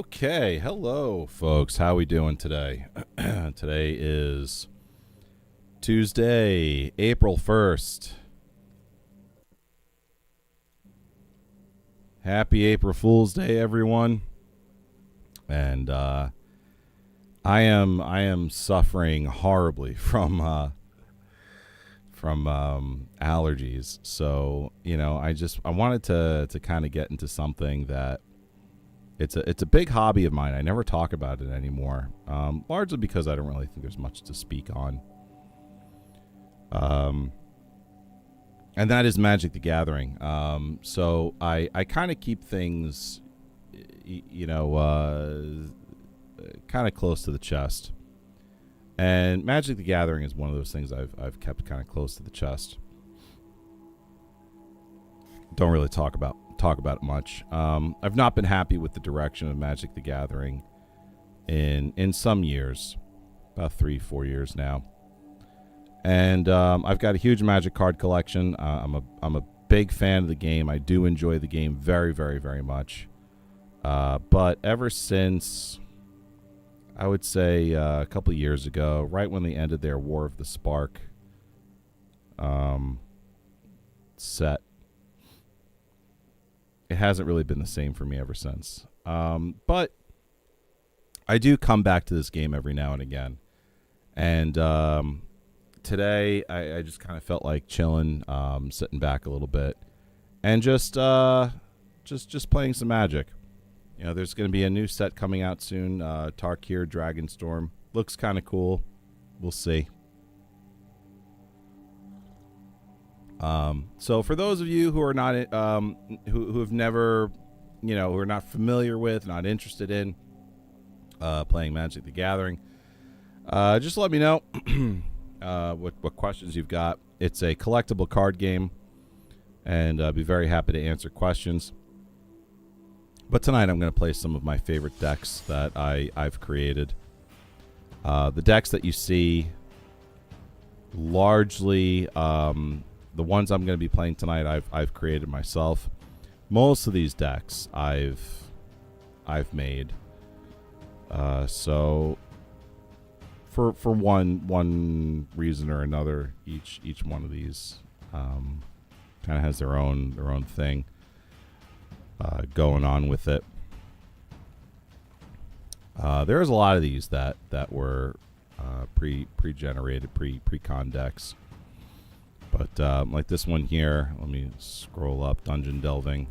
Okay, hello, folks. How we doing today? Today is Tuesday, April 1st. Happy April Fool's Day, everyone. And I am suffering horribly from allergies. So, I wanted to kind of get into something that it's a big hobby of mine. I never talk about it anymore, largely because I don't really think there's much to speak on. And that is Magic the Gathering. So I kind of keep things, kind of close to the chest. And Magic the Gathering is one of those things I've kept kind of close to the chest. Don't really talk about it much. I've not been happy with the direction of Magic the Gathering in some years, about 3-4 years now. And I've got a huge Magic card collection. I'm a big fan of the game. I do enjoy the game very, very, very much. But ever since, I would say a couple of years ago, right when they ended their War of the Spark set, it hasn't really been the same for me ever since. But I do come back to this game every now and again. And today, I just kind of felt like chilling, sitting back a little bit, and just playing some Magic. There's going to be a new set coming out soon. Tarkir Dragonstorm looks kind of cool. We'll see. So for those of you who are not who have never, who are not familiar with, not interested in playing Magic the Gathering, just let me know what questions you've got. It's a collectible card game, and I'd be very happy to answer questions. But tonight I'm going to play some of my favorite decks that I've created. The decks that you see, largely the ones I'm going to be playing tonight, I've created myself. Most of these decks I've made. So for one reason or another, each one of these kind of has their own thing going on with it. There's a lot of these that were pre-generated, pre-con decks. But like this one here, let me scroll up, Dungeon Delving.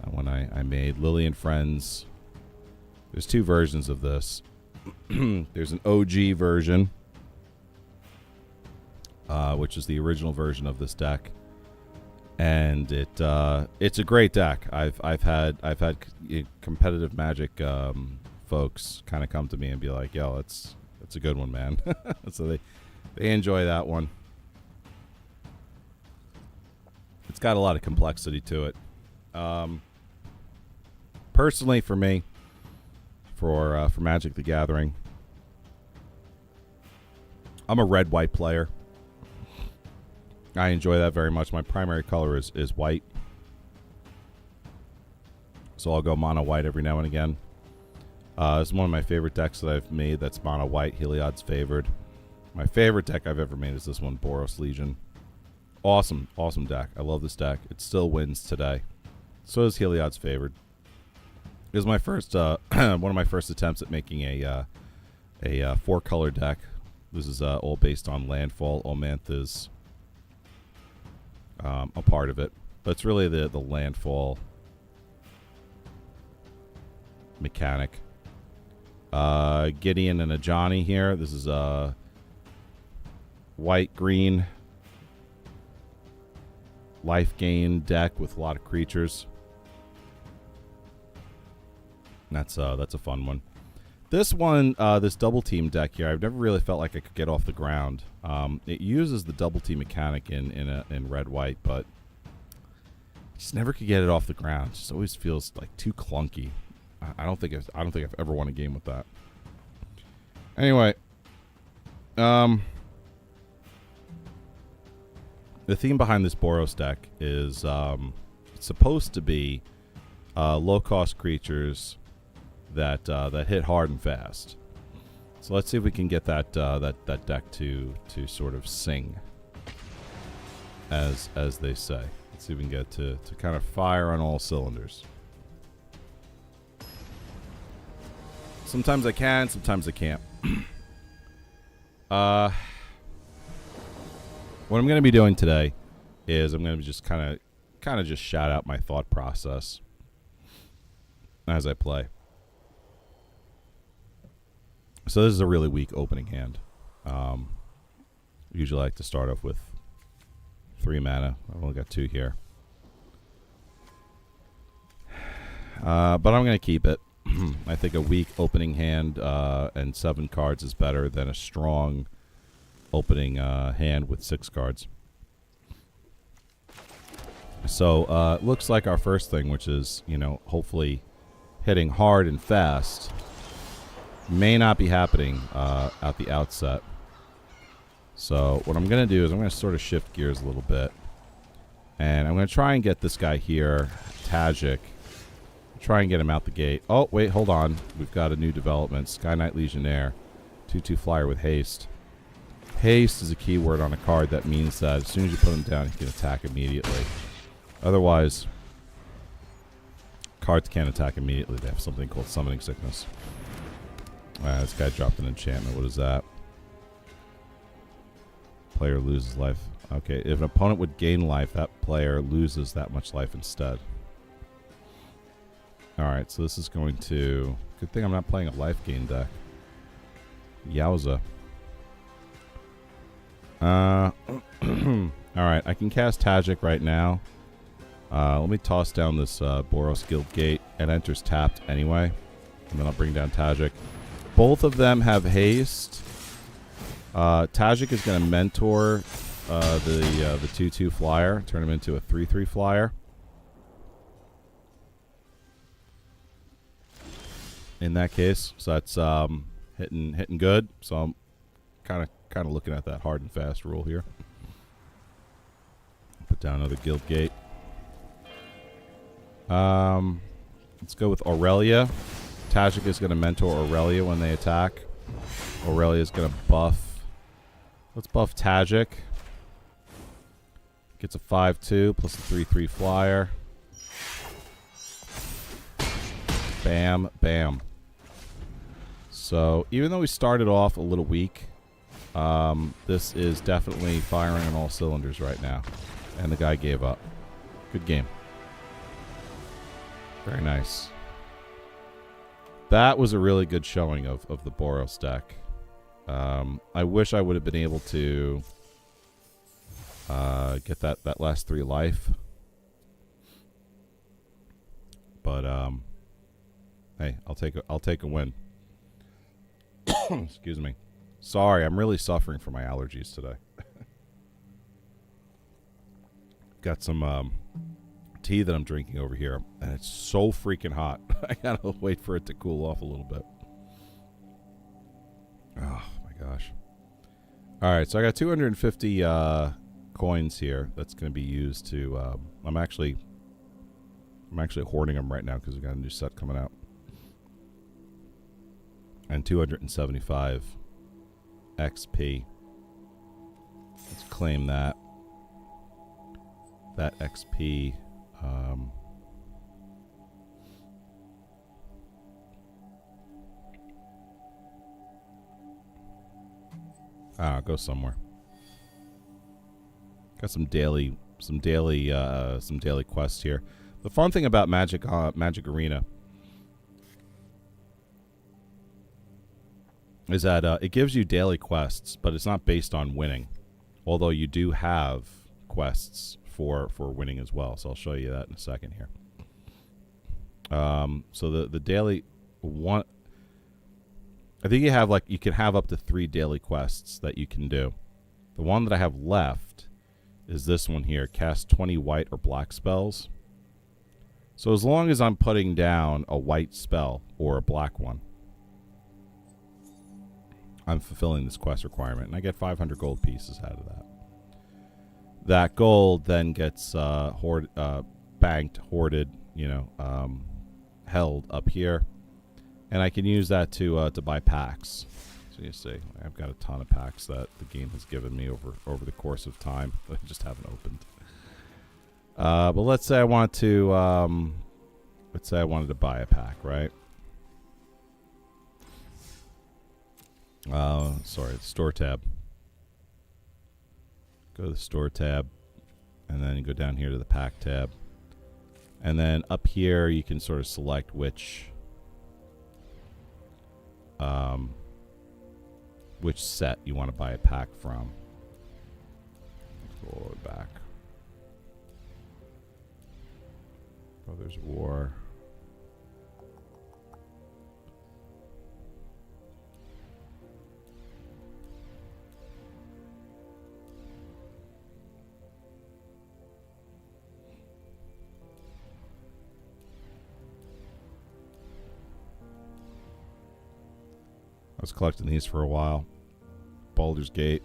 That one I made. Lily and Friends. There's two versions of this. There's an OG version, which is the original version of this deck. And it's a great deck. I've had competitive Magic folks kind of come to me and be like, "Yo, it's a good one, man." So they enjoy that one. It's got a lot of complexity to it. Personally, for me, for Magic the Gathering, I'm a red-white player. I enjoy that very much. My primary color is white. So I'll go mono white every now and again. It's one of my favorite decks that I've made that's mono white. Heliod's Favored. My favorite deck I've ever made is this one, Boros Legion. Awesome deck. I love this deck. It still wins today. So is Heliod's Favored. It was my first, one of my first attempts at making a 4-color deck. This is all based on Landfall. Omanth is a part of it, but it's really the Landfall mechanic. Gideon and Ajani here. This is a white-green life gain deck with a lot of creatures. That's a fun one. This one, this double team deck here, I've never really felt like I could get off the ground. It uses the double team mechanic in red white, but I just never could get it off the ground. It just always feels like too clunky. I don't think I've ever won a game with that. Anyway, the theme behind this Boros deck is it's supposed to be low cost creatures that hit hard and fast. So let's see if we can get that deck to sort of sing, as they say. Let's see if we can get to kind of fire on all cylinders. Sometimes I can, sometimes I can't. What I'm going to be doing today is I'm going to just kind of just shout out my thought process as I play. So this is a really weak opening hand. Usually I like to start off with 3 mana. I've only got 2 here. But I'm going to keep it. I think a weak opening hand and 7 cards is better than a strong opening hand with 6 cards. So it looks like our first thing, which is, hopefully hitting hard and fast, may not be happening at the outset. So what I'm going to do is I'm going to sort of shift gears a little bit. And I'm going to try and get this guy here, Tajic. Try and get him out the gate. Oh, wait, hold on. We've got a new development. Sky Knight Legionnaire. 2/2 flyer with haste. Haste is a keyword on a card that means that as soon as you put him down, he can attack immediately. Otherwise, cards can't attack immediately. They have something called Summoning Sickness. This guy dropped an enchantment. What is that? Player loses life. Okay, if an opponent would gain life, that player loses that much life instead. Alright, so this is going to... Good thing I'm not playing a life gain deck. Yowza. Alright, I can cast Tajic right now. Let me toss down this Boros Guildgate. It enters tapped anyway. And then I'll bring down Tajic. Both of them have haste. Tajic is going to mentor the 2/2 flyer. Turn him into a 3/3 flyer. In that case, so that's hitting good. So I'm kind of looking at that hard and fast rule here. Put down another Guildgate. Let's go with Aurelia. Tajic is going to mentor Aurelia when they attack. Aurelia is going to buff. Let's buff Tajic. Gets a 5/2 plus a 3/3 flyer. Bam, bam. So, even though we started off a little weak, this is definitely firing on all cylinders right now. And the guy gave up. Good game. Very nice. That was a really good showing of the Boros deck. I wish I would have been able to get that last 3 life. But, hey, I'll take a win. Excuse me. Sorry, I'm really suffering from my allergies today. Got some tea that I'm drinking over here, and it's so freaking hot. I gotta wait for it to cool off a little bit. Oh my gosh. Alright, so I got 250 coins here that's going to be used to I'm actually hoarding them right now because we've got a new set coming out. And 275 XP. Let's claim that. That XP. Go somewhere. Got some daily quests here. The fun thing about Magic Arena is that it gives you daily quests, but it's not based on winning. Although you do have quests for winning as well. So I'll show you that in a second here. So the daily one, I think you can have up to 3 daily quests that you can do. The one that I have left is this one here. Cast 20 white or black spells. So as long as I'm putting down a white spell or a black one, I'm fulfilling this quest requirement, and I get 500 gold pieces out of that. That gold then gets banked, hoarded, held up here, and I can use that to buy packs. So you see, I've got a ton of packs that the game has given me over the course of time that I just haven't opened. But let's say I want to, let's say I wanted to buy a pack, right? Sorry, the store tab. Go to the store tab, and then you go down here to the pack tab. And then up here, you can sort of select which set you want to buy a pack from. Let's go all the way back. Brothers War. I was collecting these for a while. Baldur's Gate.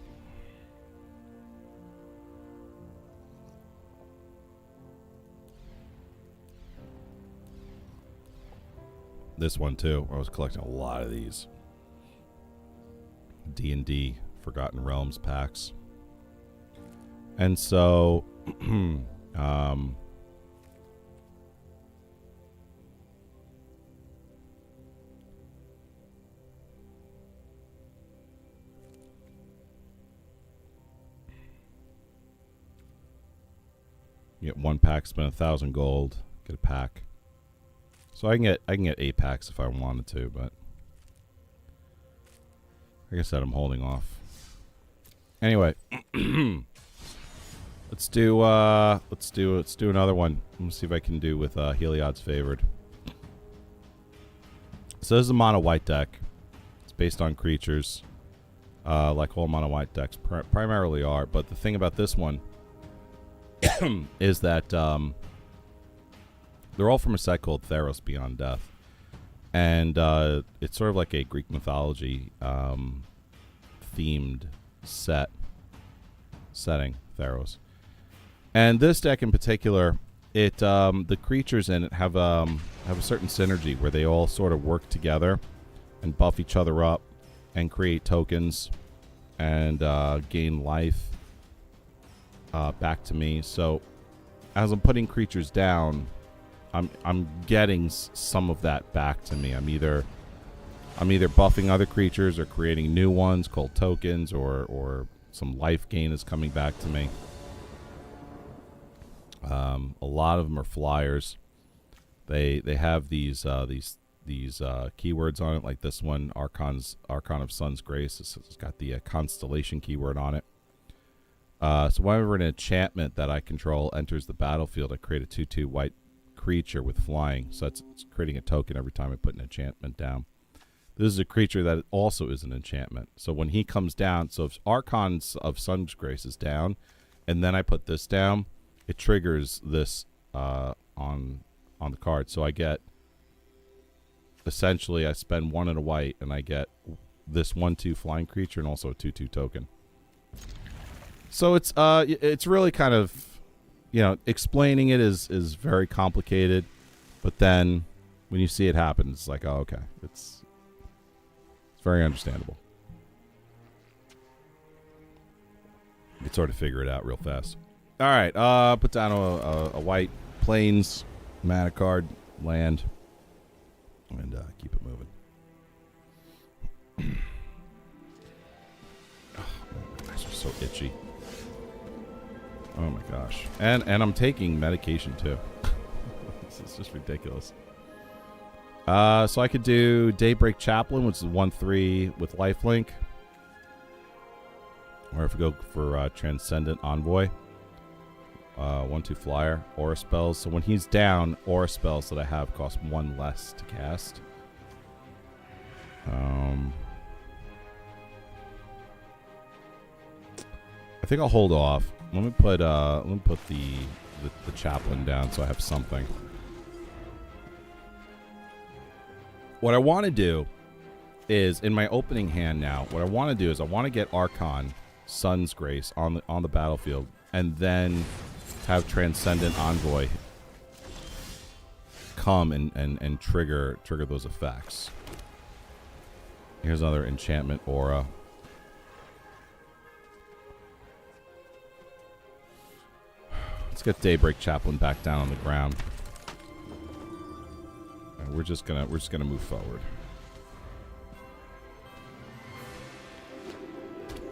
This one too. I was collecting a lot of these. D&D Forgotten Realms packs. And so you get one pack, spend 1,000 gold, get a pack. So I can get 8 packs if I wanted to, but like I said, I'm holding off. Anyway, let's do another one. Let's see if I can do with Heliod's Favored. So this is a mono white deck. It's based on creatures, like all mono white decks primarily are. But the thing about this one is that they're all from a set called Theros Beyond Death. And it's sort of like a Greek mythology themed setting, Theros. And this deck in particular, the creatures in it have a certain synergy where they all sort of work together and buff each other up and create tokens and gain life back to me. So as I'm putting creatures down, I'm getting some of that back to me. I'm either buffing other creatures or creating new ones called tokens, or some life gain is coming back to me. A lot of them are flyers. They have these keywords on it, like this one, Archon of Sun's Grace. It's got the constellation keyword on it. So whenever an enchantment that I control enters the battlefield, I create a 2/2 white creature with flying. So it's creating a token every time I put an enchantment down. This is a creature that also is an enchantment. So when he comes down, so if Archon of Sun's Grace is down, and then I put this down, it triggers this on the card. So I get, essentially, I spend 1 and a white, and I get this 1/2 flying creature and also a 2/2 token. So it's really kind of, explaining it is very complicated, but then when you see it happen, it's like, oh, okay, it's very understandable. You can sort of figure it out real fast. All right, put down a white plains mana card, land, and keep it moving. Oh, my eyes are so itchy. Oh my gosh. And I'm taking medication too. This is just ridiculous. So I could do Daybreak Chaplain, which is 1/3 with lifelink. Or if we go for Transcendent Envoy, 1/2 flyer, aura spells. So when he's down, aura spells that I have cost 1 less to cast. I think I'll hold off. Let me put the chaplain down so I have something. What I want to do is, in my opening hand now, what I want to do is I want to get Archon Sun's Grace on the battlefield, and then have Transcendent Envoy come and trigger those effects. Here's another enchantment aura. Let's get Daybreak Chaplain back down on the ground. And we're just gonna move forward.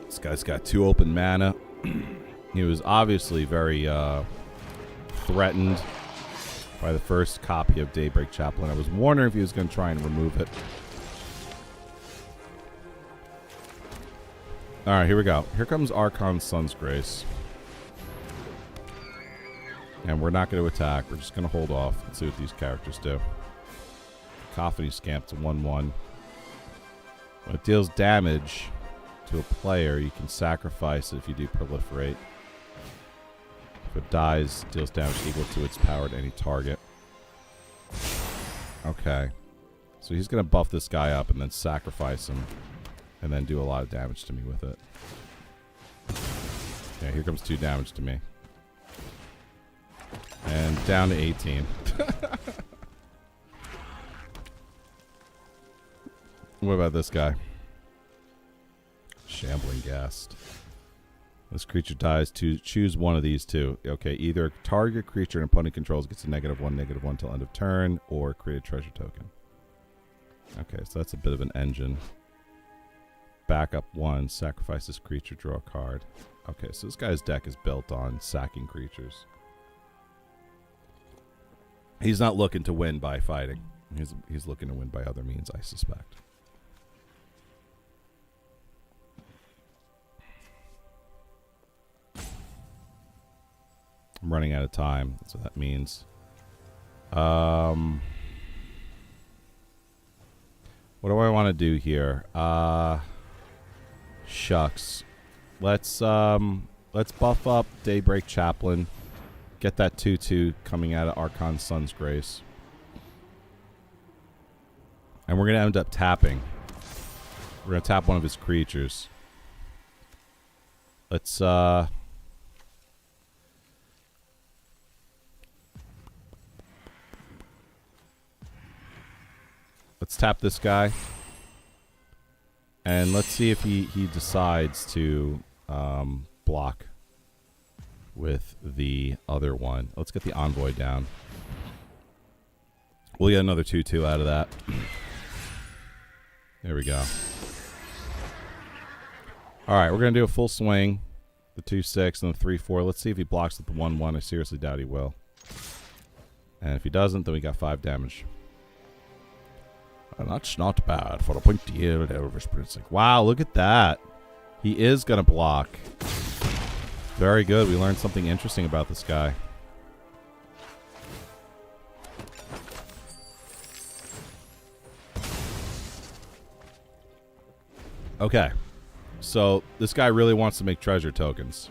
This guy's got 2 open mana. He was obviously very threatened by the first copy of Daybreak Chaplain. I was wondering if he was going to try and remove it. Alright, here we go. Here comes Archon Sun's Grace. And we're not going to attack. We're just going to hold off and see what these characters do. Cacophony Scamp to 1-1. When it deals damage to a player, you can sacrifice it if you do proliferate. If it dies, it deals damage equal to its power to any target. Okay. So he's going to buff this guy up and then sacrifice him. And then do a lot of damage to me with it. Yeah, here comes 2 damage to me. And down to 18. What about this guy? Shambling Ghast. This creature dies to choose one of these 2. Okay, either target creature an opponent controls gets a -1/-1 till end of turn, or create a treasure token. Okay, so that's a bit of an engine. Backup 1, sacrifice this creature, draw a card. Okay, so this guy's deck is built on sacking creatures. He's not looking to win by fighting. He's looking to win by other means, I suspect. I'm running out of time, so that means what do I want to do here? Shucks. Let's buff up Daybreak Chaplain. Get that 2/2 coming out of Archon Sun's Grace. And we're going to end up tapping. We're going to tap one of his creatures. Let's tap this guy. And let's see if he decides to block with the other one. Let's get the Envoy down. We'll get another 2/2 out of that. There we go. Alright, we're going to do a full swing. The 2/6 and the 3/4. Let's see if he blocks with the 1/1. I seriously doubt he will. And if he doesn't, then we got 5 damage. And that's not bad for a pointy-eared Elvish Prince. Wow, look at that. He is going to block. Very good. We learned something interesting about this guy. Okay. So, this guy really wants to make treasure tokens.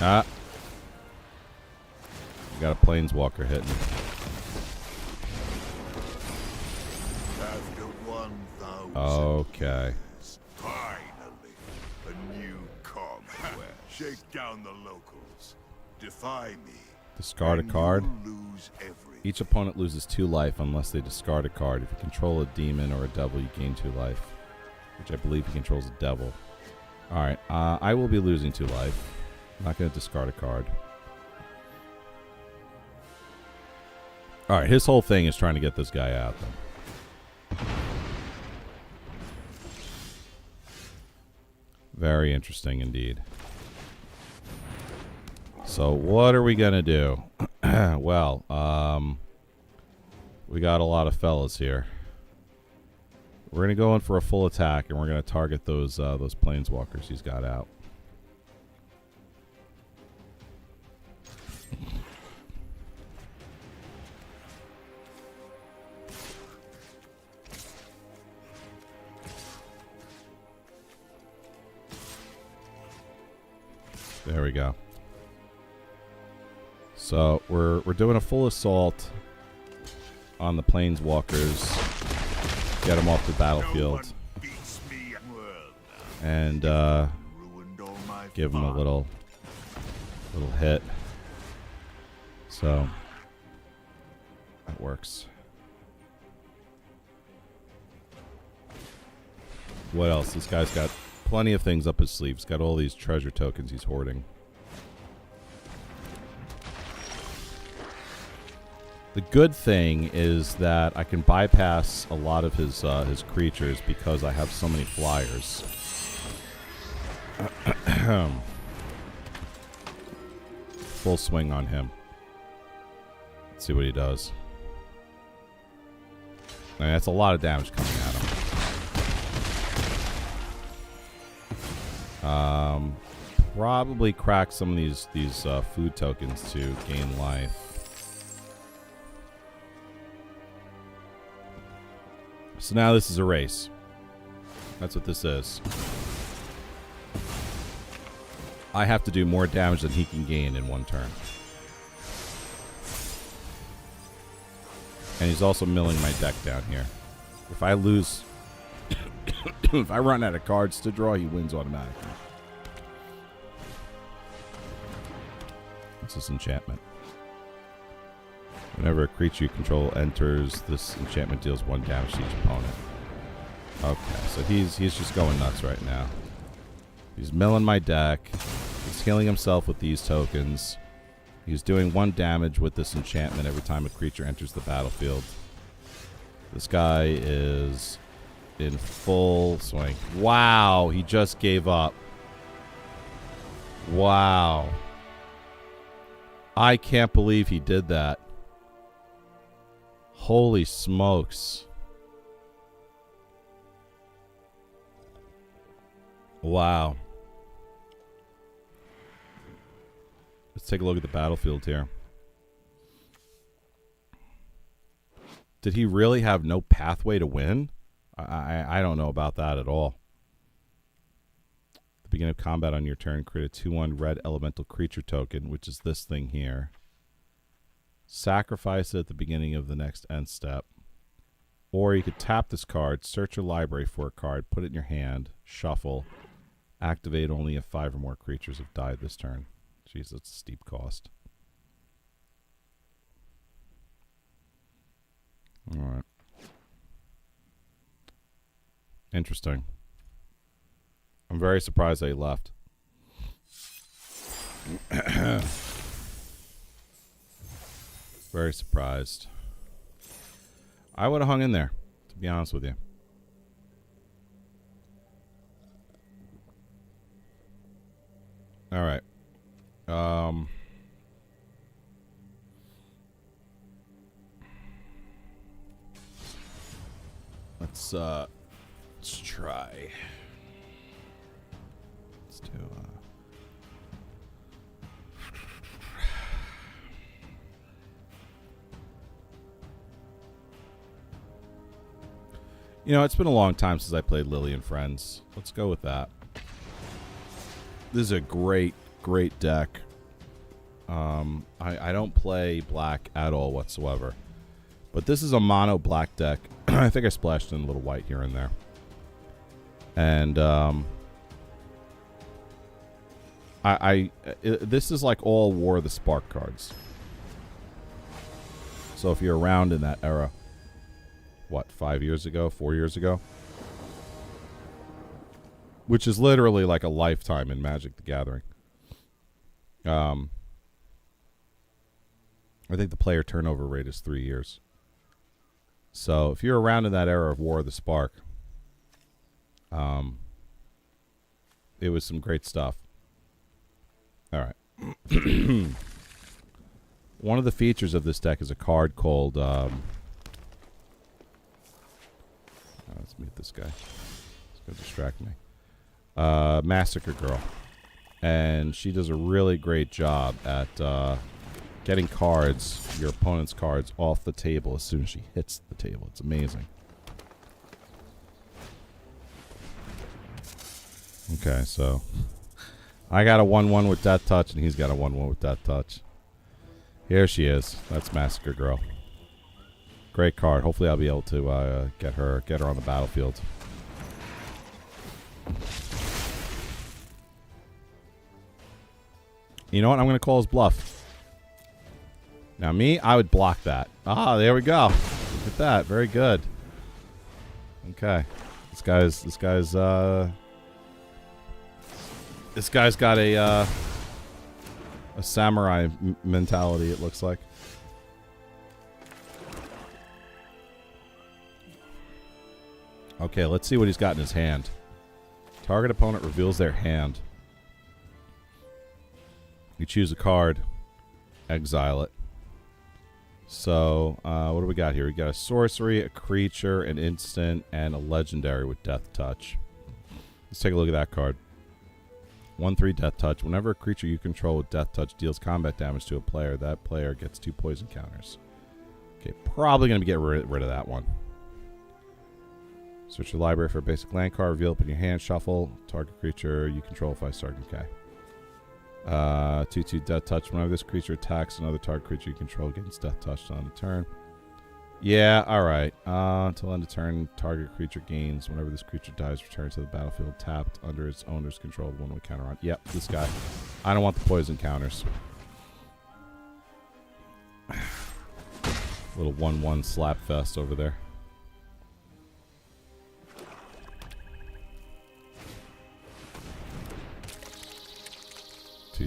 Ah. You got a Planeswalker hitting. After 1,000 Okay. years, finally, a new conquest. Shake down the locals. Defy me. Discard a and card. you'll lose everything. Each opponent loses 2 life unless they discard a card. If you control a demon or a devil, you gain 2 life. Which I believe he controls a devil. Alright, I will be losing 2 life. I'm not going to discard a card. Alright, his whole thing is trying to get this guy out, then. Very interesting indeed. So, what are we going to do? Well, we got a lot of fellas here. We're going to go in for a full attack, and we're going to target those Planeswalkers he's got out. There we go. So we're doing a full assault on the Planeswalkers. get him off the No battlefield, one beats me. Well, and ruined all my give him a fun. little hit. So that works. What else? This guy's got plenty of things up his sleeve. He's got all these treasure tokens he's hoarding. The good thing is that I can bypass a lot of his creatures because I have so many flyers. Full swing on him. Let's see what he does. I mean, that's a lot of damage coming at him. Probably crack some of these food tokens to gain life. So now this is a race. That's what this is. I have to do more damage than he can gain in one turn. And he's also milling my deck down here. If I lose... if I run out of cards to draw, he wins automatically. What's this enchantment? Whenever a creature you control enters, this enchantment deals 1 damage to each opponent. Okay, so he's just going nuts right now. He's milling my deck. He's healing himself with these tokens. He's doing 1 damage with this enchantment every time a creature enters the battlefield. This guy is in full swing. Wow, he just gave up. Wow. I can't believe he did that. Holy smokes. Wow. Let's take a look at the battlefield here. Did he really have no pathway to win? I don't know about that at all. At the beginning of combat on your turn, create a 2/1 red elemental creature token, which is this thing here. Sacrifice it at the beginning of the next end step. Or you could tap this card, search your library for a card, put it in your hand, shuffle, activate only if 5 or more creatures have died this turn. Jeez, that's a steep cost. Alright. Interesting. I'm very surprised that he left. Very surprised. I would have hung in there, to be honest with you. All right. Let's try. Let's do. You know, it's been a long time since I played Lily and Friends. Let's go with that. This is a great, great deck. I don't play black at all whatsoever. But this is a mono black deck. I think I splashed in a little white here and there. And this is like all War of the Spark cards. So if you're around in that era, what, 5 years ago, 4 years ago? Which is literally like a lifetime in Magic the Gathering. I think the player turnover rate is 3 years. So if you're around in that era of War of the Spark, it was some great stuff. All right. One of the features of this deck is a card called... let's meet this guy. It's going to distract me. Massacre Girl. And she does a really great job at getting cards, your opponent's cards, off the table as soon as she hits the table. It's amazing. Okay, so I got a 1/1 with that touch, and he's got a 1/1 with that touch. Here she is. That's Massacre Girl. Great card. Hopefully I'll be able to get her on the battlefield. You know what? I'm going to call his bluff. Now me, I would block that. Ah, there we go. Look at that. Very good. Okay. This guy's got a samurai mentality, it looks like. Okay, let's see what he's got in his hand. Target opponent reveals their hand. You choose a card, exile it. So, what do we got here? We got a sorcery, a creature, an instant, and a legendary with Death Touch. Let's take a look at that card. 1/3 Death Touch. Whenever a creature you control with Death Touch deals combat damage to a player, that player gets 2 poison counters. Okay, probably going to get rid of that one. Search your library for a basic land card, reveal it in your hand, shuffle, target creature you control 5-star. Okay. 2/2 Death Touch. Whenever this creature attacks another target creature you control, gains Death Touch on a turn. Yeah, alright. Until end of turn, target creature gains. Whenever this creature dies, return to the battlefield tapped under its owner's control. 1 with counter on. Yep, this guy. I don't want the poison counters. Little 1/1 slap fest over there.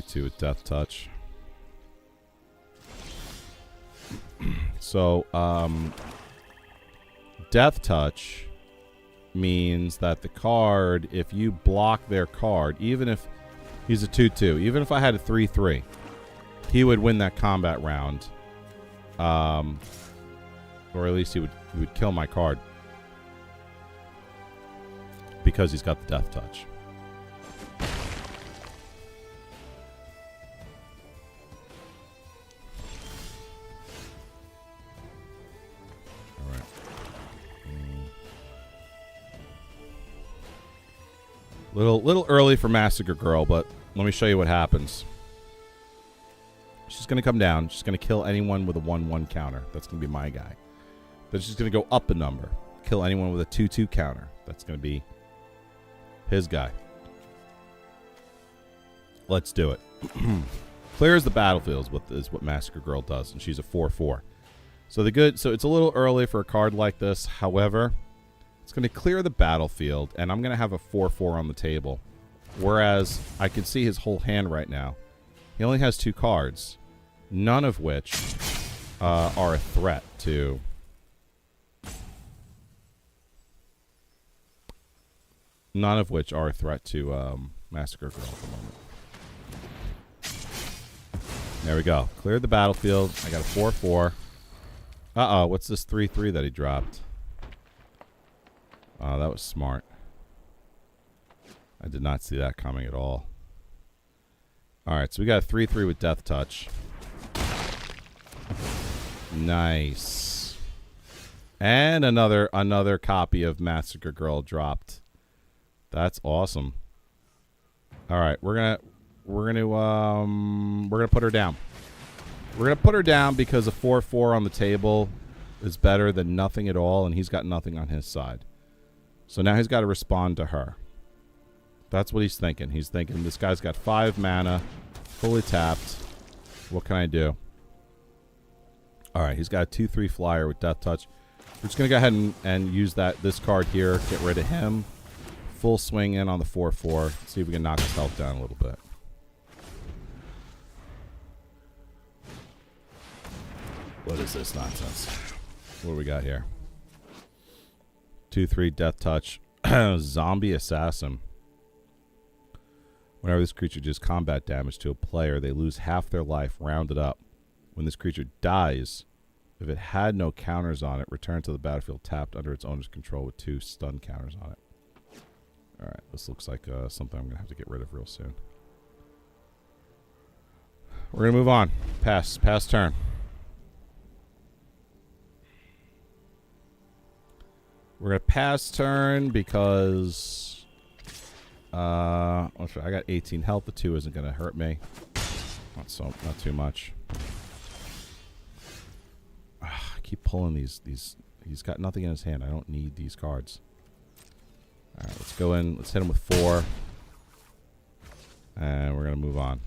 Two with Death Touch. So, Death Touch means that the card, if you block their card, even if he's a 2/2, even if I had a 3/3, he would win that combat round. Or at least he would kill my card. Because he's got the Death Touch. Little early for Massacre Girl, but let me show you what happens. She's going to come down. She's going to kill anyone with a 1/1 counter. That's going to be my guy. Then she's going to go up a number. Kill anyone with a 2/2 counter. That's going to be his guy. Let's do it. Clears the battlefield is what Massacre Girl does, and she's a 4/4. So it's a little early for a card like this. However, it's going to clear the battlefield, and I'm going to have a 4/4 on the table. Whereas I can see his whole hand right now. He only has 2 cards, none of which are a threat to... None of which are a threat to Massacre Girl at the moment. There we go. Cleared the battlefield. I got a 4/4. Uh-oh, what's this 3/3 that he dropped? Oh, that was smart. I did not see that coming at all. Alright, so we got a 3/3 with Death Touch. Nice. And another copy of Massacre Girl dropped. That's awesome. Alright, we're gonna put her down. We're gonna put her down because a 4/4 on the table is better than nothing at all, and he's got nothing on his side. So now he's got to respond to her. That's what he's thinking. He's thinking, this guy's got 5 mana, fully tapped. What can I do? Alright, he's got a 2/3 flyer with Death Touch. We're just going to go ahead and use this card here, get rid of him. Full swing in on the 4/4. See if we can knock his health down a little bit. What is this nonsense? What do we got here? 2/3 Death Touch. Zombie Assassin. Whenever this creature does combat damage to a player, they lose half their life, rounded up. When this creature dies, if it had no counters on it, return to the battlefield tapped under its owner's control with 2 stun counters on it. Alright, this looks like something I'm going to have to get rid of real soon. We're going to move on. Pass turn. We're going to pass turn because I got 18 health. The 2 isn't going to hurt me. Not too much. I keep pulling these. He's got nothing in his hand. I don't need these cards. All right, let's go in. Let's hit him with 4. And we're going to move on.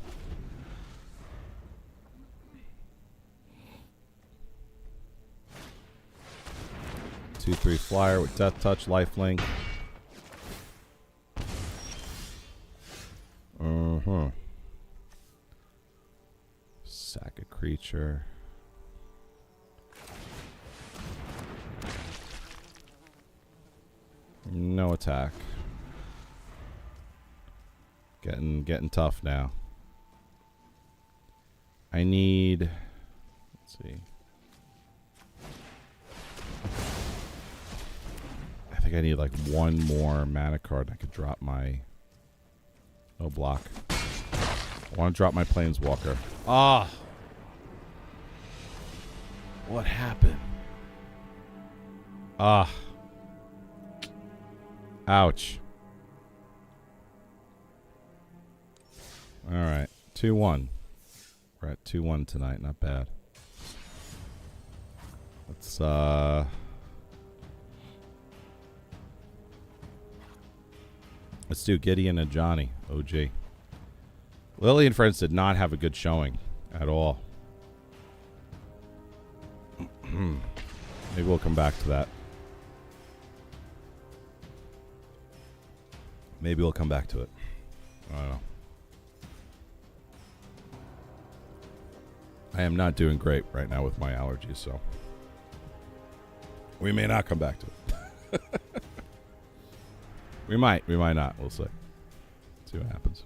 Two, 3 flyer with Death Touch, Lifelink. Sack a creature. No attack. Getting tough now. I need. Let's see. I think I need like one more mana card. I could drop my. No block. I want to drop my Planeswalker. Ah! What happened? Ah. Ouch. Alright. 2-1. We're at 2-1 tonight. Not bad. Let's, let's do Gideon and Johnny. OG. Lily and Friends did not have a good showing at all. Maybe we'll come back to that. Maybe we'll come back to it. I don't know. I am not doing great right now with my allergies, so we may not come back to it. We might not. We'll see. See what happens.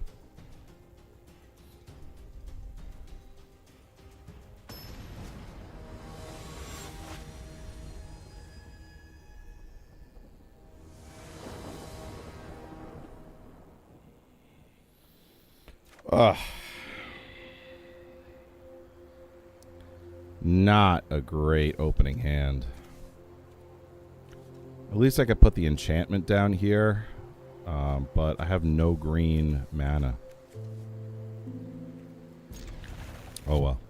Ugh. Not a great opening hand. At least I could put the enchantment down here, but I have no green mana. Oh well.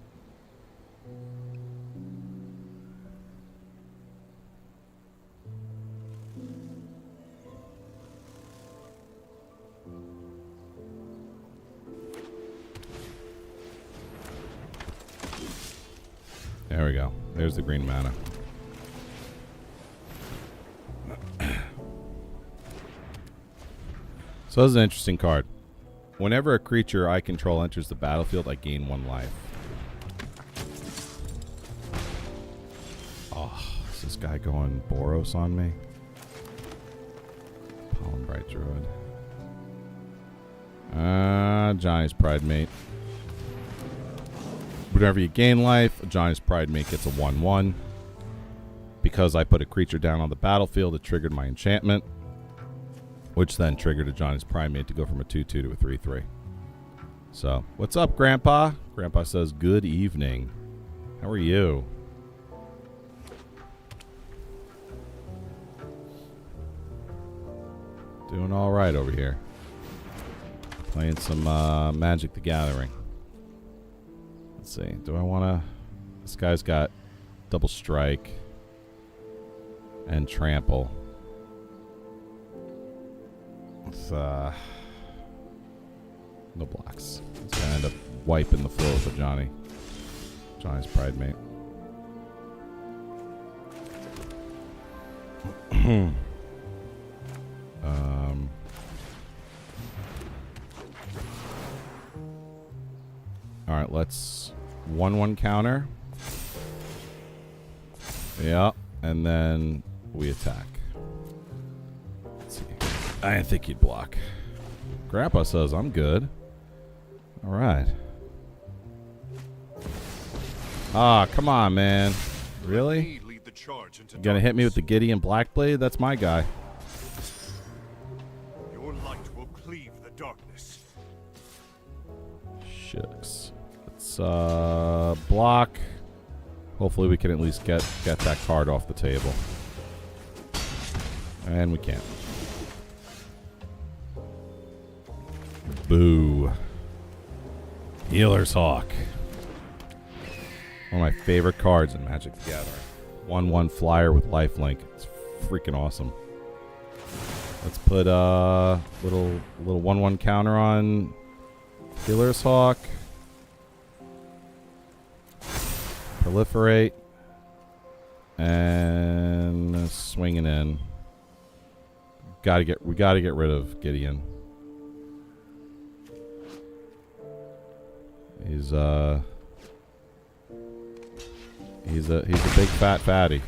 There we go. There's the green mana. So this is an interesting card. Whenever a creature I control enters the battlefield, I gain 1 life. Oh, is this guy going Boros on me? Pollen Bright Druid. Johnny's Pridemate. Whenever you gain life, Johnny's Pridemate gets a 1/1. Because I put a creature down on the battlefield, it triggered my enchantment, which then triggered a Johnny's Pridemate to go from a 2/2 to a 3/3. So, what's up, Grandpa? Grandpa says, good evening. How are you? Doing all right over here. Playing some Magic the Gathering. Let's see. Do I want to... This guy's got double strike and trample. It's, no blocks. It's going to end up wiping the floor with a Johnny. Johnny's Pridemate. Alright, let's 1/1 counter. Yeah, and then we attack. Let's see. I didn't think he'd block. Grandpa says I'm good. Alright. Ah, come on, man. Really? You gonna hit me with the Gideon Blackblade? That's my guy. Your light will cleave the darkness. Shucks. Let's block. Hopefully we can at least get that card off the table. And we can't. Boo. Healer's Hawk. One of my favorite cards in Magic the Gathering. 1/1 flyer with lifelink. It's freaking awesome. Let's put little 1/1 counter on Healer's Hawk. Proliferate. And swinging in. We gotta get rid of Gideon. He's a big fat fatty.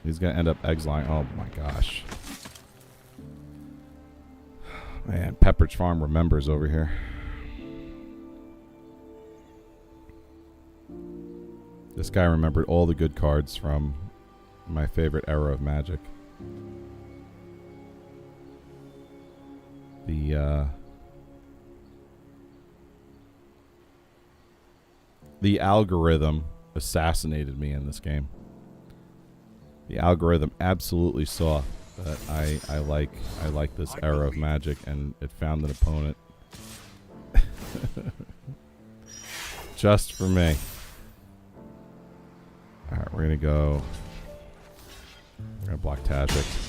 He's gonna end up exiling. Oh my gosh. Man, Pepperidge Farm remembers over here. This guy remembered all the good cards from my favorite era of Magic. The algorithm assassinated me in this game. The algorithm absolutely saw that I like this era of Magic, and it found an opponent just for me. All right, we're gonna block Tajik.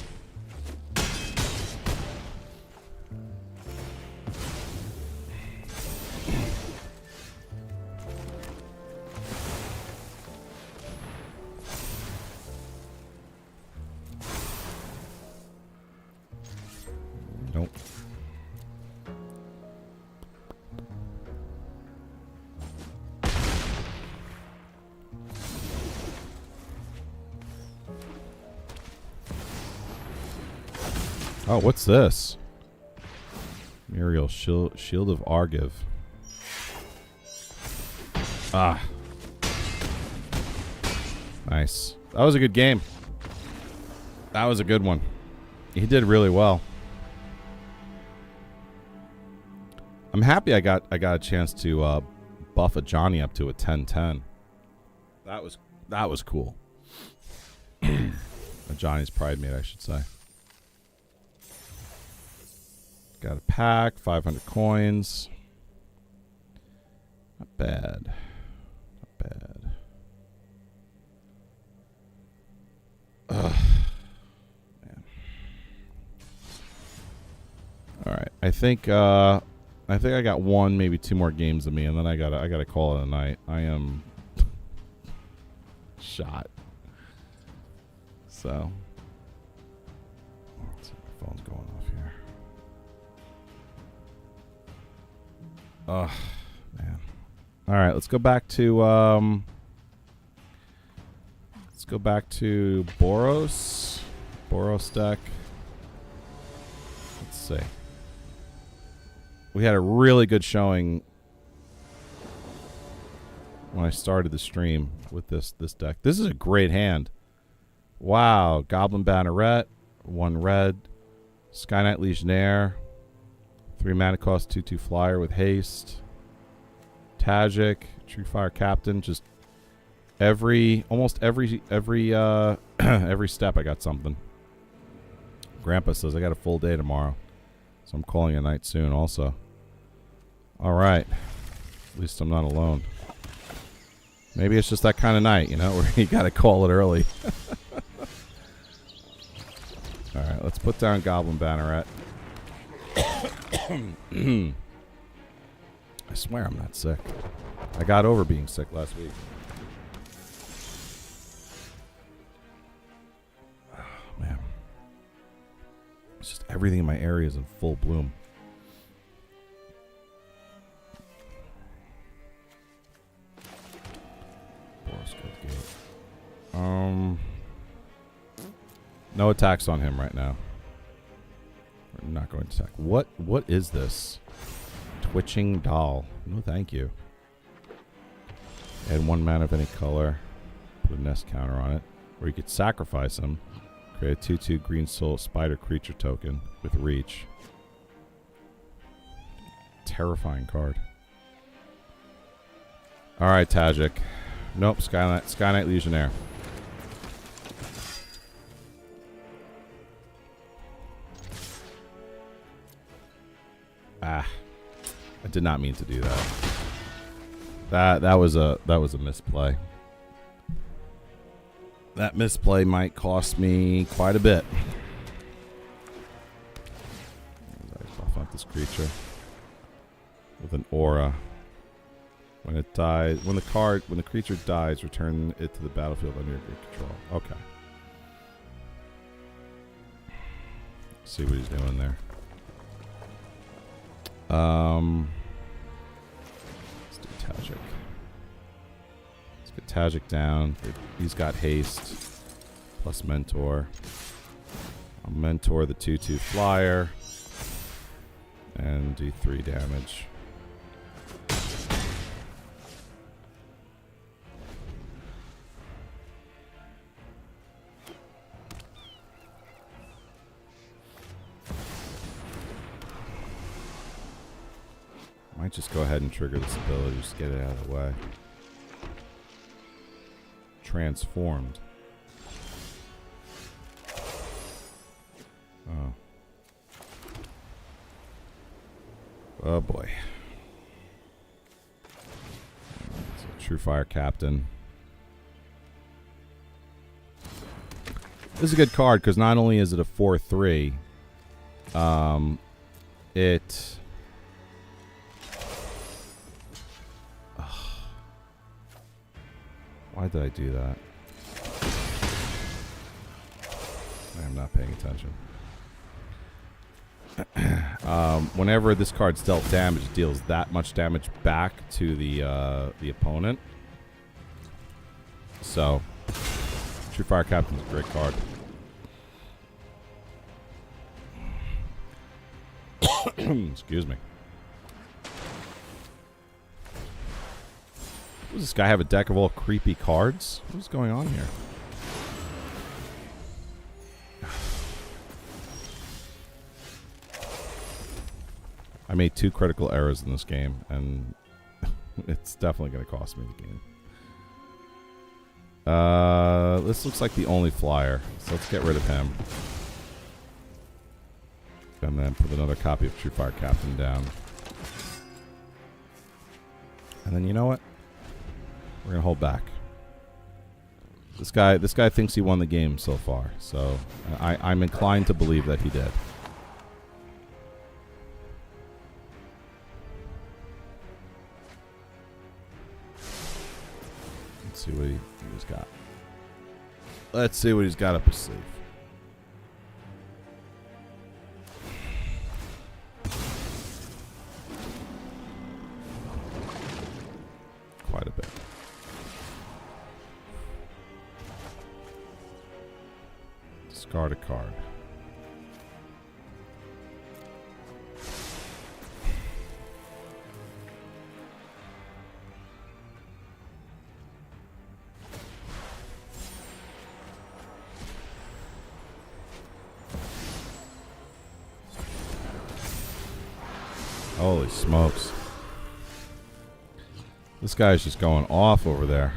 Nope. Oh, what's this? Muriel, Shield of Argiv. Ah. Nice. That was a good game. That was a good one. He did really well. I'm happy I got a chance to buff a Johnny up to a 10-10. That was cool. A Johnny's Pride Mate, I should say. Got a pack, 500 coins. Not bad. Not bad. Ugh. Man. All right. I think I got one, maybe two more games of me, and then I gotta call it a night. I am shot. So, let's see, my phone's going off here. Oh man! All right, let's go back to Boros. Boros deck. Let's see. We had a really good showing when I started the stream with this deck. This is a great hand. Wow. Goblin Banneret, 1 red. Sky Knight Legionnaire, 3 mana cost, 2/2 flyer with haste. Tajik, True Fire Captain. Just almost every every step I got something. Grandpa says I got a full day tomorrow, so I'm calling a night soon also. All right. At least I'm not alone. Maybe it's just that kind of night, you know, where you got to call it early. All right, let's put down Goblin Banneret. I swear I'm not sick. I got over being sick last week. Oh, man. It's just everything in my area is in full bloom. No attacks on him right now. We're not going to attack. What is this? Twitching Doll. No, thank you. Add 1 mana of any color. Put a nest counter on it. Or you could sacrifice him. Create a 2/2 green soul spider creature token with reach. Terrifying card. Alright, Tajik. Nope, Sky Knight Legionnaire. Ah. I did not mean to do that. That was a misplay. That misplay might cost me quite a bit. I buff up this creature with an aura. When it dies, when the creature dies, return it to the battlefield under your control. Okay. See what he's doing there. Let's do Tajik. Let's get Tajik down. He's got haste plus mentor. I'll mentor the 2/2 flyer and do 3 damage. Might just go ahead and trigger this ability, just get it out of the way. Transformed. Oh. Oh boy. It's a True Fire Captain. This is a good card because not only is it a 4/3, it... Why did I do that? I'm not paying attention. Whenever this card's dealt damage, it deals that much damage back to the opponent. So, True Fire Captain's a great card. Excuse me. Does this guy have a deck of all creepy cards? What's going on here? I made 2 critical errors in this game, and it's definitely going to cost me the game. This looks like the only flyer, so let's get rid of him. And then put another copy of True Fire Captain down. And then you know what? We're gonna hold back. This guy thinks he won the game so far, so I'm inclined to believe that he did. Let's see what he's got. Let's see what he's got up his sleeve. Quite a bit. Discard a card. Holy smokes. This guy's just going off over there.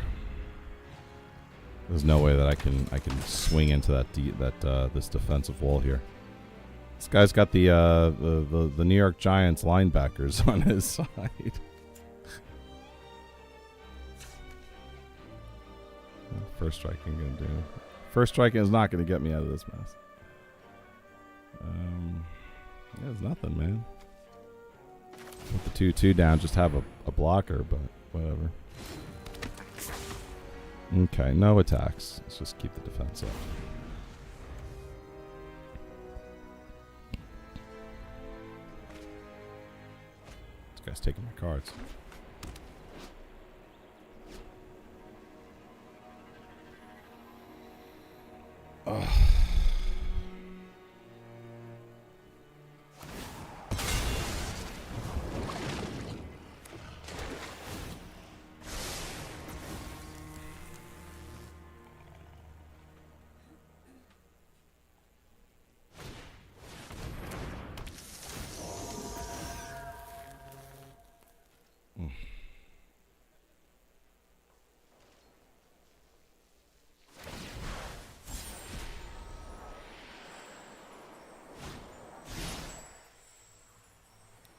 There's no way that I can swing into this defensive wall here. This guy's got the New York Giants linebackers on his side. First strike I'm gonna do. First striking is not gonna get me out of this mess. Yeah, it's nothing, man. Put the 2/2 down, just have a blocker, but whatever. Okay, no attacks. Let's just keep the defense up. This guy's taking my cards. Ugh.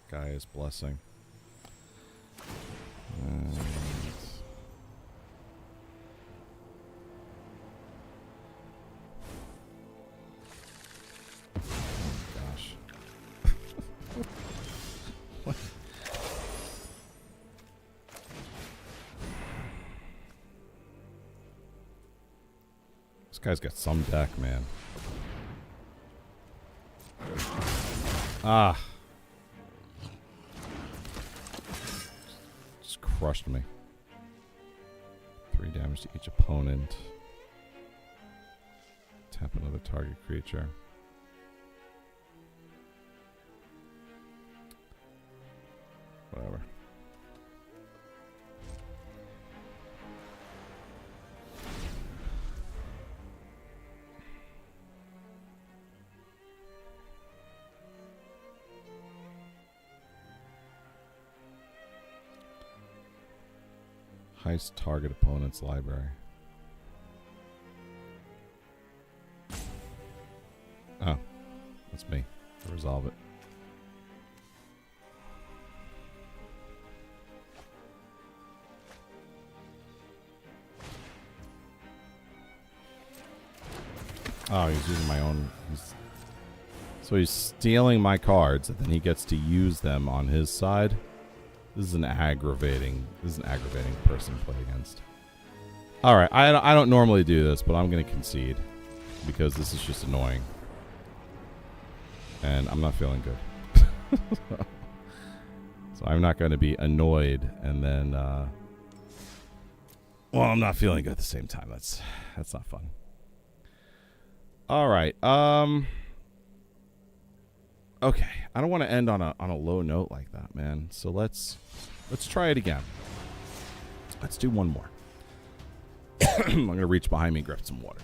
Gaia's Blessing. This guy's got some deck, man. Ah. Just crushed me. 3 damage to each opponent. Tap another target creature. Whatever. Heist target opponent's library. Oh, that's me. To resolve it. Oh, he's using my own. So he's stealing my cards, and then he gets to use them on his side. This is an aggravating person to play against. All right, I don't normally do this, but I'm going to concede because this is just annoying, and I'm not feeling good. So I'm not going to be annoyed, and then, well, I'm not feeling good at the same time. That's not fun. All right. Okay, I don't want to end on a low note like that, man. So let's try it again. Let's do one more. I'm gonna reach behind me and grab some water.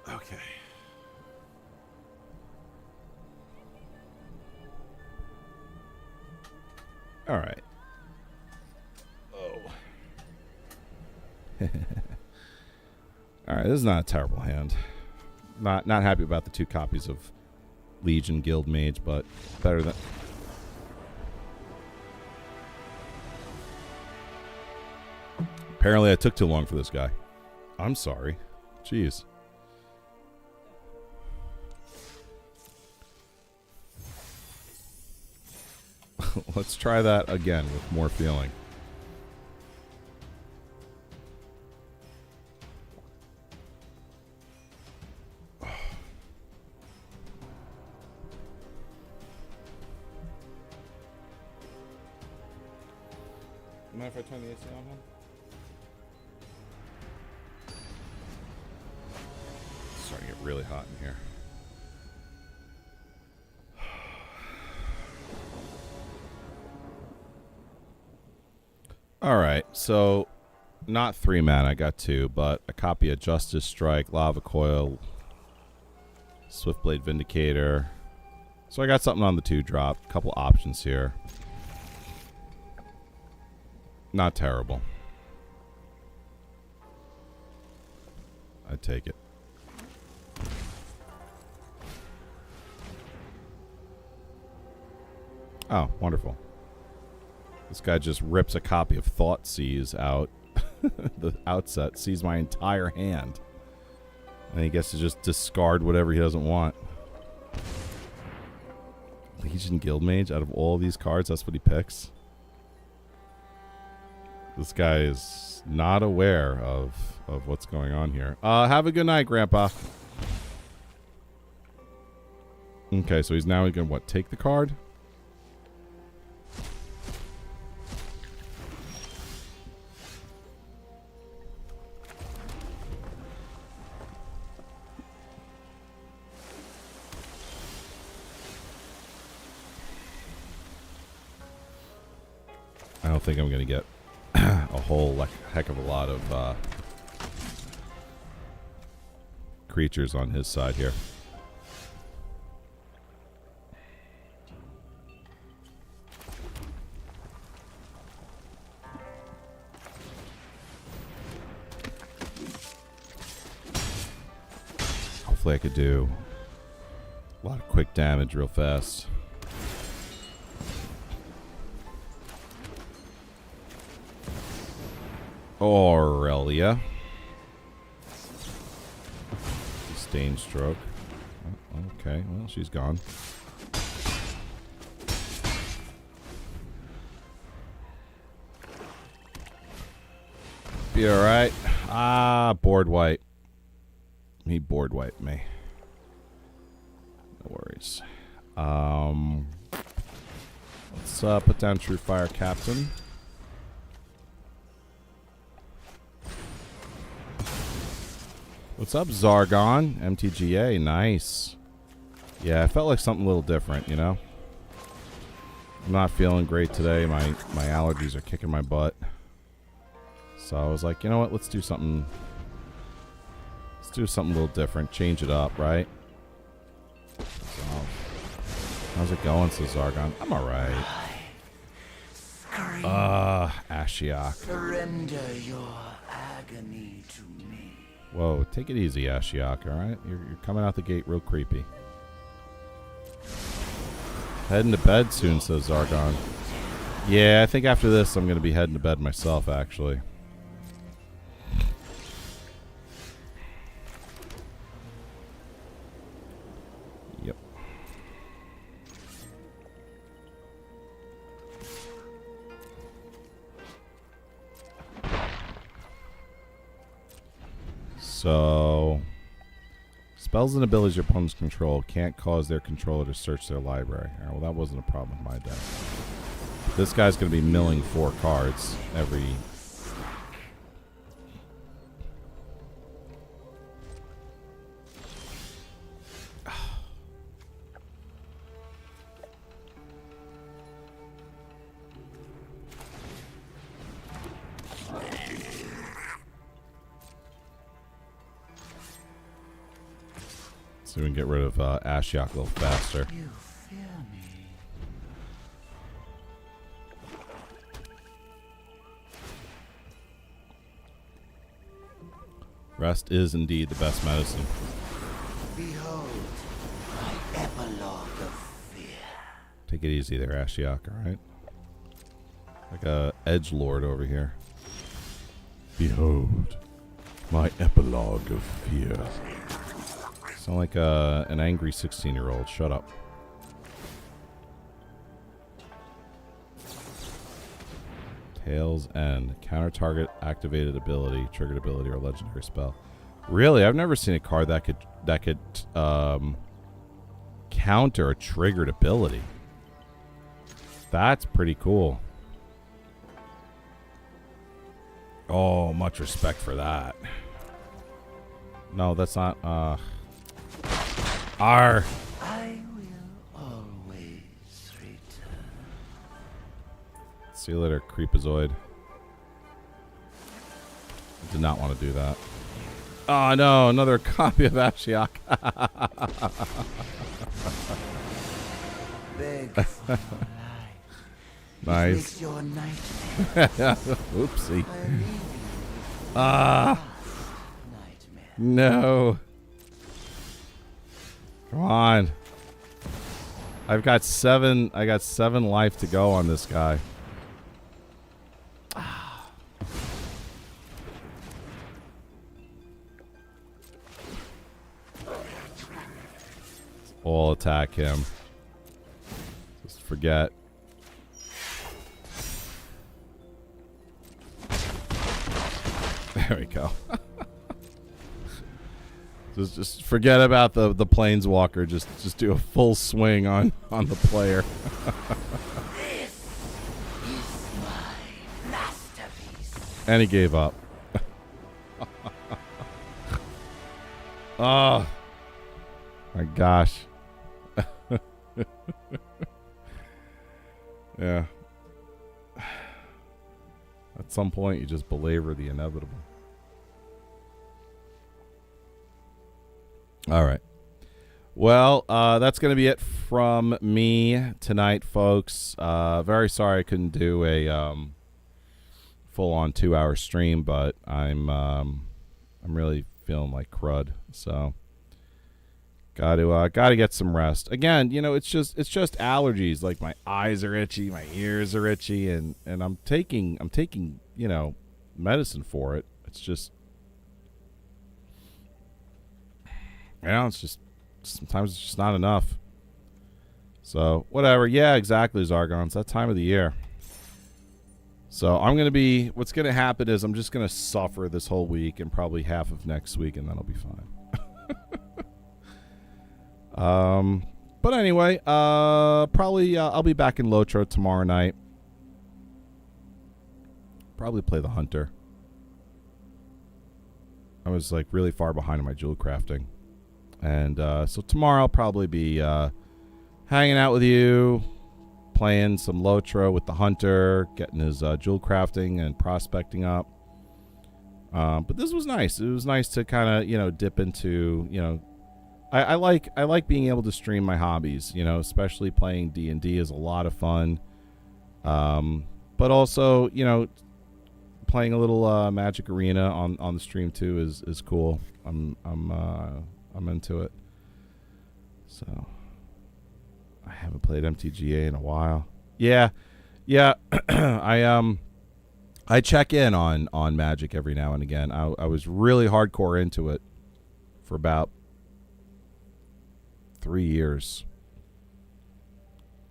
Okay. All right. Oh. All right, this is not a terrible hand. Not happy about the 2 copies of Legion Guild Mage, but better than. Apparently I took too long for this guy. I'm sorry. Jeez. Let's try that again with more feeling. Mind if I turn the AC on, man? It's starting to get really hot in here. All right, so not 3 mana, I got 2, but a copy of Justice Strike, Lava Coil, Swiftblade Vindicator. So I got something on the 2-drop, a couple options here. Not terrible. I'd take it. Oh, wonderful. This guy just rips a copy of Thoughtseize out. The outset sees my entire hand. And he gets to just discard whatever he doesn't want. Legion Guildmage, out of all these cards, that's what he picks. This guy is not aware of what's going on here. Have a good night, Grandpa. Okay, so he's now going to, what, take the card? I don't think I'm going to get a whole heck of a lot of creatures on his side here. Hopefully I could do A lot of quick damage real fast. Aurelia. Sustained stroke. Oh, okay, well, she's gone. Be alright. Ah, board wipe. He board wiped me. No worries. Let's put down True Fire Captain. What's up, Zargon? MTGA, nice. Yeah, I felt like something a little different, you know? I'm not feeling great today. My allergies are kicking my butt. So I was like, you know what? Let's do something. Let's do something a little different. Change it up, right? So, how's it going, says Zargon? I'm alright. Ashiok. Surrender your agony to me. Whoa, take it easy, Ashiok, alright? You're coming out the gate real creepy. Heading to bed soon, says Zargon. Yeah, I think after this I'm going to be heading to bed myself, actually. Yep. So, spells and abilities your opponents control can't cause their controller to search their library. All right, well, that wasn't a problem with my deck. This guy's going to be milling 4 cards every... So we can get rid of Ashiok a little faster. You fear me. Rest is indeed the best medicine. Behold, my epilogue of fear. Take it easy there, Ashiok, alright? Like a edgelord over here. Behold, my epilogue of fear. Sound like an angry 16-year-old. Shut up. Tail's End. Counter target activated ability, triggered ability, or legendary spell. Really? I've never seen a card that could counter a triggered ability. That's pretty cool. Oh, much respect for that. No, that's not R. I will always return. See you later, Creepazoid. Did not want to do that. Oh no, another copy of Ashiok. Beg for your life. Nice. Makes your nightmare. Oopsie. I leave you Ah, nightmare. no. Come on. I got 7 life to go on this guy. All attack him. Just forget. There we go. Just forget about the planeswalker. Just do a full swing on the player. This is my masterpiece. And he gave up. Oh my gosh. Yeah. At some point you just belabor the inevitable. All right. Well, that's going to be it from me tonight, folks. Very sorry I couldn't do a full-on 2-hour stream, but I'm really feeling like crud. So Gotta get some rest. Again, it's just allergies. Like my eyes are itchy, my ears are itchy, and I'm taking medicine for it. It's just it's just sometimes it's just not enough. So whatever. Yeah, exactly, Zargon. It's that time of the year. So what's going to happen is I'm just going to suffer this whole week and probably half of next week, and then I'll be fine. But anyway, probably I'll be back in Lotro tomorrow night. Probably play the Hunter. I was like really far behind in my jewel crafting. And so tomorrow I'll probably be hanging out with you, playing some Lotro with the Hunter, getting his jewel crafting and prospecting up. But this was nice. It was nice to kind of, dip into, I like being able to stream my hobbies, especially playing D&D is a lot of fun. But also, playing a little Magic Arena on the stream too is cool. I'm into it. So I haven't played MTGA in a while. Yeah. I check in on Magic every now and again. I was really hardcore into it for about 3 years.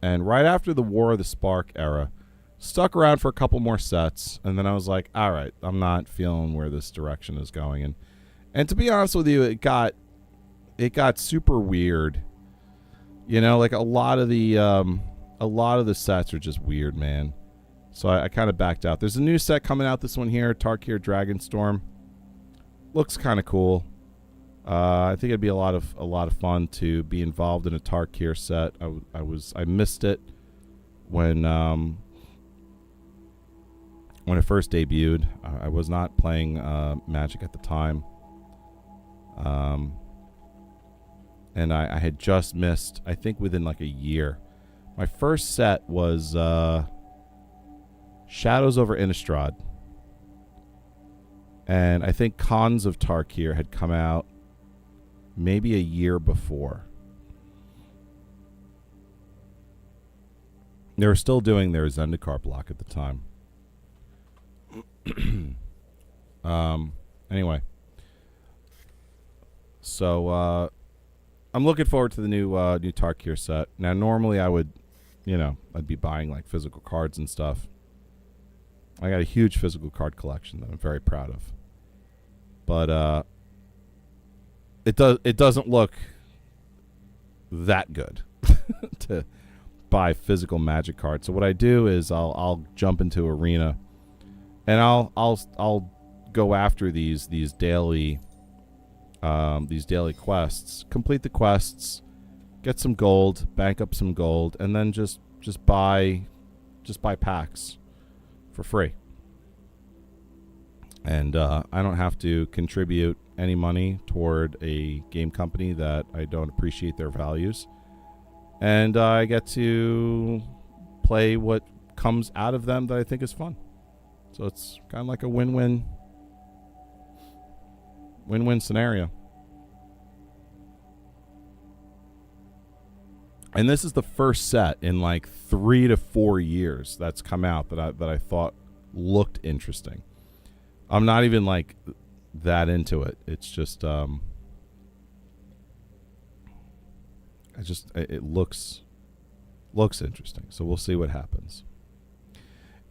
And right after the War of the Spark era, stuck around for a couple more sets, and then I was like, all right, I'm not feeling where this direction is going. And to be honest with you, it got super weird. Like a lot of the sets are just weird, man. So I kind of backed out. There's a new set coming out, this one here, Tarkir Dragonstorm. Looks kind of cool. I think it'd be a lot of fun to be involved in a Tarkir set. I missed it when it first debuted. I was not playing Magic at the time. And I had just missed, I think within like a year. My first set was Shadows over Innistrad. And I think Khans of Tarkir had come out maybe a year before. They were still doing their Zendikar block at the time. Anyway. So, I'm looking forward to the new Tarkir set. Now, normally I would, I'd be buying like physical cards and stuff. I got a huge physical card collection that I'm very proud of. But it doesn't look that good to buy physical Magic cards. So what I do is I'll jump into Arena, and I'll go after these daily quests, complete the quests, get some gold, bank up some gold, and then just buy packs for free. And I don't have to contribute any money toward a game company that I don't appreciate their values. And I get to play what comes out of them that I think is fun. So it's kind of like a win-win scenario. And this is the first set in like 3 to 4 years that's come out that I thought looked interesting. I'm not even like that into it. It's just it looks interesting. So we'll see what happens.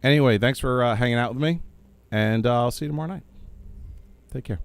Anyway, thanks for hanging out with me, and I'll see you tomorrow night. Take care.